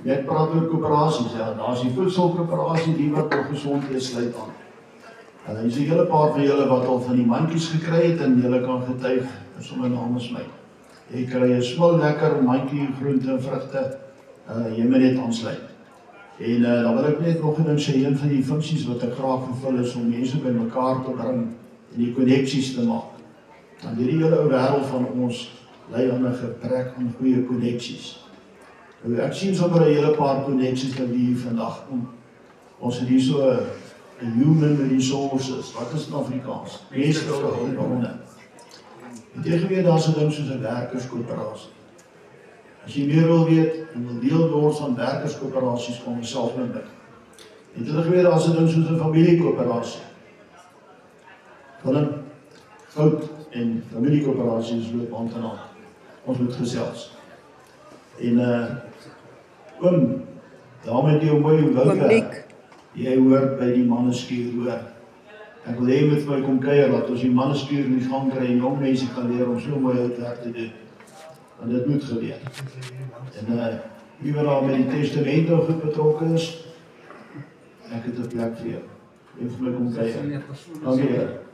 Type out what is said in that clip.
Net praat oor koöperasies, ja, daar is die voedselkoöperasie, die wat op gesondheid sluit aan. En hier is 'n hele paar van julle wat al van die mandjies gekry het en julle kan getuig, sommer namens my. Jy kry 'n smil lekker mandjie groente en vrugte, jy moet net aansluit. En dan wil ek net nog eens sê, een van die funksies wat ek graag vervul is om mense by mekaar te bring en die koneksies te maak. Want hierdie hele ou wêreld van ons lei aan 'n gebrek aan goeie koneksies. Nou, ek sien sommer 'n hele paar koneksies wat hier vandag kom. Ons het hier so 'n human resources, wat is in Afrikaans? Menslike hulpbronne. En tegenweer daar is 'n ding soos 'n werkerskoöperasie. As jy meer wil weet en wil deel word van werkerskoöperasies, kom myself met my. En tegenweer daar is 'n ding soos 'n familiekoöperasie. Van goud en familiekoöperasies loop hand in hand. Ons moet gesels. En oom, daar met jou mooi wouwerk. Jy hoort by die manneskuur, hoor. Ek wil hê jy met my kom kuier, dat ons die manneskuur in die gang kry en jong mense kan leer om so mooi houtwerk te doen. Want dit moet gebeur. En wie wat daar met die testament nog goed betrokke is, ek het 'n plek vir jou. Jy vir my kom kuier. Dankie.